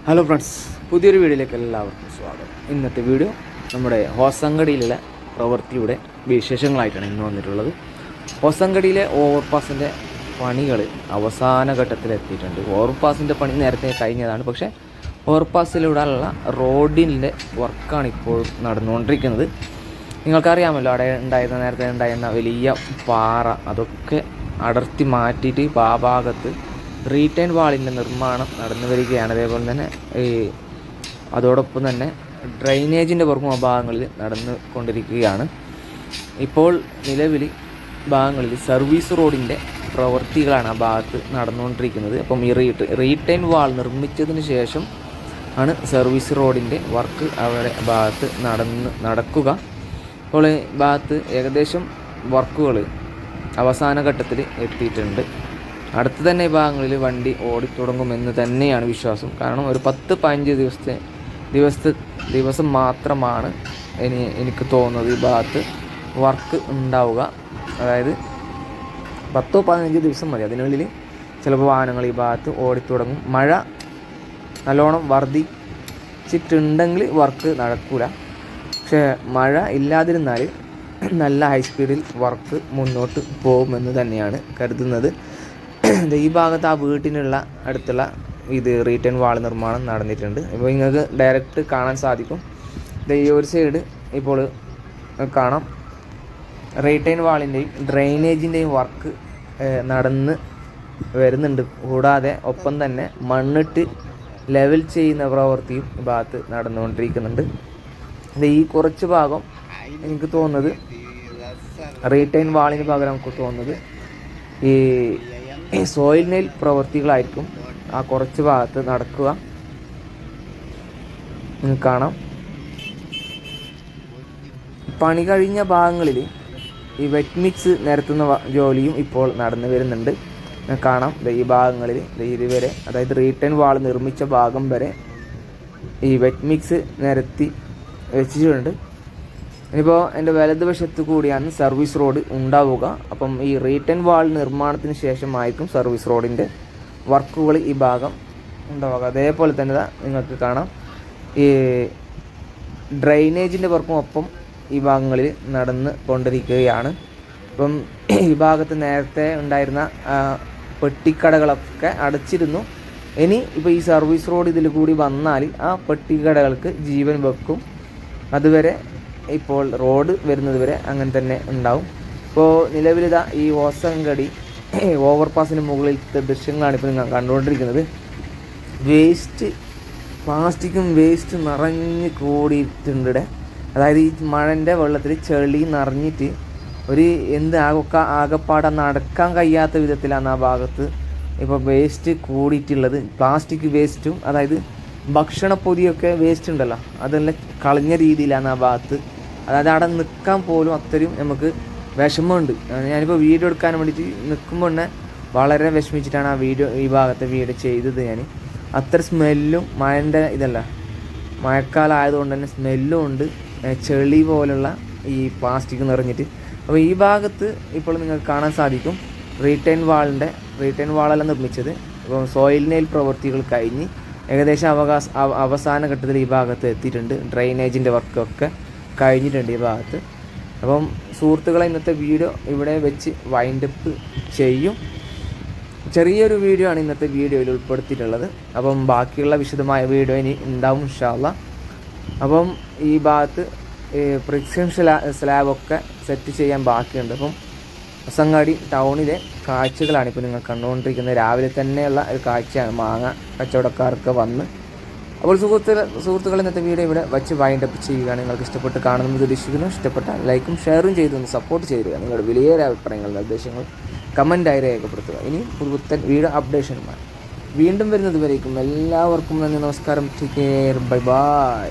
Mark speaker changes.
Speaker 1: Hello friends, പുതിയൊരു വീഡിയോയിലേക്ക് എല്ലാവർക്കും സ്വാഗതം. ഇന്നത്തെ വീഡിയോ നമ്മുടെ ഹോസങ്കടിയിലെ പ്രവൃത്തിയുടെ വിശേഷങ്ങളായിട്ടാണ് ഇന്ന് വന്നിട്ടുള്ളത്. ഹോസങ്കടിയിലെ ഓവർപാസിൻ്റെ പണികൾ അവസാന ഘട്ടത്തിലെത്തിയിട്ടുണ്ട്. ഓവർപാസിൻ്റെ പണി നേരത്തെ കഴിഞ്ഞതാണ്, പക്ഷേ ഓവർപാസിലൂടെയുള്ള റോഡിൻ്റെ വർക്കാണ് ഇപ്പോൾ നടന്നുകൊണ്ടിരിക്കുന്നത്. നിങ്ങൾക്കറിയാമല്ലോ, അവിടെ നേരത്തെ ഉണ്ടായിരുന്ന വലിയ പാറ അതൊക്കെ അടർത്തി മാറ്റിയിട്ട് ആ ഭാഗത്ത് റീറ്റൈൻ വാളിൻ്റെ നിർമ്മാണം നടന്നു വരികയാണ്. അതേപോലെ തന്നെ അതോടൊപ്പം തന്നെ ഡ്രെയിനേജിൻ്റെ വർക്കും ആ ഭാഗങ്ങളിൽ നടന്നു കൊണ്ടിരിക്കുകയാണ്. ഇപ്പോൾ നിലവിൽ ഭാഗങ്ങളിൽ സർവീസ് റോഡിൻ്റെ പ്രവൃത്തികളാണ് ആ ഭാഗത്ത് നടന്നുകൊണ്ടിരിക്കുന്നത്. അപ്പം ഈ റീറ്റൈൻ വാൾ നിർമ്മിച്ചതിന് ശേഷം ആണ് സർവീസ് റോഡിൻ്റെ വർക്ക് അവിടെ ഭാഗത്ത് നടക്കുക. അപ്പോൾ ഈ ഭാഗത്ത് ഏകദേശം വർക്കുകൾ അവസാന ഘട്ടത്തിൽ എത്തിയിട്ടുണ്ട്. അടുത്ത് തന്നെ ഈ ഭാഗങ്ങളിൽ വണ്ടി ഓടിത്തുടങ്ങുമെന്ന് തന്നെയാണ് വിശ്വാസം. കാരണം ഒരു 10-15 ദിവസം മാത്രമാണ് എനിക്ക് തോന്നുന്നത് ഈ ഭാഗത്ത് വർക്ക് ഉണ്ടാവുക. അതായത് 10-15 ദിവസം മതി. അതിനുള്ളിൽ ചിലപ്പോൾ വാഹനങ്ങൾ ഈ ഭാഗത്ത് ഓടിത്തുടങ്ങും. മഴ നല്ലോണം വർദ്ധിച്ചിട്ടുണ്ടെങ്കിൽ വർക്ക് നടക്കില്ല. പക്ഷേ മഴ ഇല്ലാതിരുന്നാൽ നല്ല ഹൈ സ്പീഡിൽ വർക്ക് മുന്നോട്ട് പോകുമെന്ന് തന്നെയാണ് കരുതുന്നത്. ഈ ഭാഗത്ത് ആ വീട്ടിനുള്ള അടുത്തുള്ള റീറ്റൈൻ വാൾ നിർമ്മാണം നടന്നിട്ടുണ്ട്. ഇപ്പോൾ നിങ്ങൾക്ക് ഡയറക്റ്റ് കാണാൻ സാധിക്കും. ഈ ഒരു സൈഡ് ഇപ്പോൾ കാണാം, റീറ്റൈൻ വാളിൻ്റെയും ഡ്രെയിനേജിൻ്റെയും വർക്ക് നടന്ന് വരുന്നുണ്ട്. കൂടാതെ ഒപ്പം തന്നെ മണ്ണിട്ട് ലെവൽ ചെയ്യുന്ന പ്രവൃത്തിയും ഈ ഭാഗത്ത് നടന്നുകൊണ്ടിരിക്കുന്നുണ്ട്. ഈ കുറച്ച് ഭാഗം എനിക്ക് തോന്നുന്നത് റീറ്റൈൻ വാളിന് പകരം നമുക്ക് തോന്നുന്നത് ഈ സോയിൽ നെയിൽ പ്രവൃത്തികളായിരിക്കും ആ കുറച്ച് ഭാഗത്ത് നടക്കുക. നിങ്ങൾക്ക് കാണാം, പണി കഴിഞ്ഞ ഭാഗങ്ങളിൽ ഈ വെറ്റ് മിക്സ് നിരത്തുന്ന ജോലിയും ഇപ്പോൾ നടന്നു വരുന്നുണ്ട്. കാണാം, ഈ ഭാഗങ്ങളിൽ ഇതുവരെ, അതായത് റീറ്റൈൻ വാൾ നിർമ്മിച്ച ഭാഗം വരെ ഈ വെറ്റ് മിക്സ് നിരത്തി വെച്ചിട്ടുണ്ട്. ഇനിയിപ്പോൾ എൻ്റെ വലതുവശത്ത് കൂടിയാണ് സർവീസ് റോഡ് ഉണ്ടാവുക. അപ്പം ഈ റീറ്റൈൻ വാൾ നിർമ്മാണത്തിന് ശേഷമായിരിക്കും സർവീസ് റോഡിൻ്റെ വർക്കുകൾ ഈ ഭാഗം ഉണ്ടാവുക. അതേപോലെ തന്നെ നിങ്ങൾക്ക് കാണാം, ഈ ഡ്രെയിനേജിൻ്റെ വർക്കും ഒപ്പം ഈ ഭാഗങ്ങളിൽ നടന്ന് കൊണ്ടിരിക്കുകയാണ്. ഇപ്പം ഈ ഭാഗത്ത് നേരത്തെ ഉണ്ടായിരുന്ന പെട്ടിക്കടകളൊക്കെ അടച്ചിരുന്നു. ഇനി ഇപ്പോൾ ഈ സർവീസ് റോഡ് ഇതിൽ കൂടി വന്നാൽ ആ പെട്ടിക്കടകൾക്ക് ജീവൻ വെക്കും. അതുവരെ ഇപ്പോൾ റോഡ് വരുന്നത് വരെ അങ്ങനെ തന്നെ ഉണ്ടാവും. ഇപ്പോൾ നിലവിലിതാ ഈ ഹോസങ്കടി ഓവർപാസിന് മുകളിലത്തെ ദൃശ്യങ്ങളാണ് ഇപ്പോൾ നിങ്ങൾ കണ്ടുകൊണ്ടിരിക്കുന്നത്. പ്ലാസ്റ്റിക്കും വേസ്റ്റ് നിറഞ്ഞ് കൂടിയിട്ടുണ്ട്. അതായത് ഈ മഴൻ്റെ വെള്ളത്തിൽ ചെളി നിറഞ്ഞിട്ട് ആകെപ്പാടെ നടക്കാൻ കഴിയാത്ത വിധത്തിലാണ് ആ ഭാഗത്ത് ഇപ്പോൾ വേസ്റ്റ് കൂടിയിട്ടുള്ളത്. പ്ലാസ്റ്റിക് വേസ്റ്റും, അതായത് ഭക്ഷണപ്പൊതിയൊക്കെ വേസ്റ്റ് ഉണ്ടല്ലോ, അതെല്ലാം കളഞ്ഞ രീതിയിലാണ് ആ ഭാഗത്ത്. അതായത് അവിടെ നിൽക്കാൻ പോലും അത്രയും നമുക്ക് വിഷമമുണ്ട്. ഞാനിപ്പോൾ വീഡിയോ എടുക്കാൻ വേണ്ടിയിട്ട് നിൽക്കുമ്പോൾ തന്നെ വളരെ വിഷമിച്ചിട്ടാണ് ഈ ഭാഗത്തെ വീഡിയോ ചെയ്തത്. ഞാൻ അത്ര സ്മെല്ലും മഴക്കാലം ആയതുകൊണ്ട് തന്നെ സ്മെല്ലും ഉണ്ട്, ചെളി പോലുള്ള ഈ പ്ലാസ്റ്റിക് നിറഞ്ഞിട്ട്. അപ്പോൾ ഈ ഭാഗത്ത് ഇപ്പോൾ നിങ്ങൾക്ക് കാണാൻ സാധിക്കും, റീറ്റൈൻ വാളെല്ലാം നിർമ്മിച്ചത് ഇപ്പോൾ സോയിൽ നെയിൽ പ്രവൃത്തികൾ കഴിഞ്ഞ് ഏകദേശം അവസാന ഘട്ടത്തിൽ ഈ ഭാഗത്ത് എത്തിയിട്ടുണ്ട്. ഡ്രെയിനേജിൻ്റെ വർക്കൊക്കെ കഴിഞ്ഞിട്ടുണ്ട് ഈ ഭാഗത്ത്. അപ്പം സുഹൃത്തുക്കളെ, ഇന്നത്തെ വീഡിയോ ഇവിടെ വെച്ച് വൈൻഡപ്പ് ചെയ്യും. ചെറിയൊരു വീഡിയോ ആണ് ഇന്നത്തെ വീഡിയോയിൽ ഉൾപ്പെടുത്തിയിട്ടുള്ളത്. അപ്പം ബാക്കിയുള്ള വിശദമായ വീഡിയോ ഇനി ഉണ്ടാവും ഇൻഷാ അല്ലാഹ്. അപ്പം ഈ ഭാഗത്ത് ഫ്രിക്ഷൻ സ്ലാബൊക്കെ സെറ്റ് ചെയ്യാൻ ബാക്കിയുണ്ട്. അപ്പം ഹൊസങ്കടി ടൗണിലെ കാഴ്ചകളാണ് ഇപ്പോൾ നിങ്ങൾ കണ്ടുകൊണ്ടിരിക്കുന്നത്. രാവിലെ തന്നെയുള്ള ഒരു കാഴ്ചയാണ്, മാങ്ങ കച്ചവടക്കാർക്ക് വന്ന്. അപ്പോൾ സുഹൃത്തുക്കൾ, ഇന്നത്തെ വീഡിയോ ഇവിടെ വച്ച് വൈൻഡപ്പ് ചെയ്യുകയാണ്. നിങ്ങൾക്ക് ഇഷ്ടപ്പെട്ട് കാണുന്നത് പ്രതീക്ഷിക്കുന്നു. ഇഷ്ടപ്പെട്ടാൽ ലൈക്കും ഷെയറും ചെയ്തൊന്ന് സപ്പോർട്ട് ചെയ്യുക. നിങ്ങളുടെ വിലയേറെ അഭിപ്രായങ്ങൾ, നിർദ്ദേശങ്ങൾ കമൻറ്റായി രേഖപ്പെടുത്തുക. ഇനി പുതുപുത്തൻ വീഡിയോ അപ്ഡേഷനുമായി വീണ്ടും വരുന്നത് വരേക്കും എല്ലാവർക്കും നന്ദി, നമസ്കാരം, ടേക്ക് കെയർ, ബൈ ബൈ.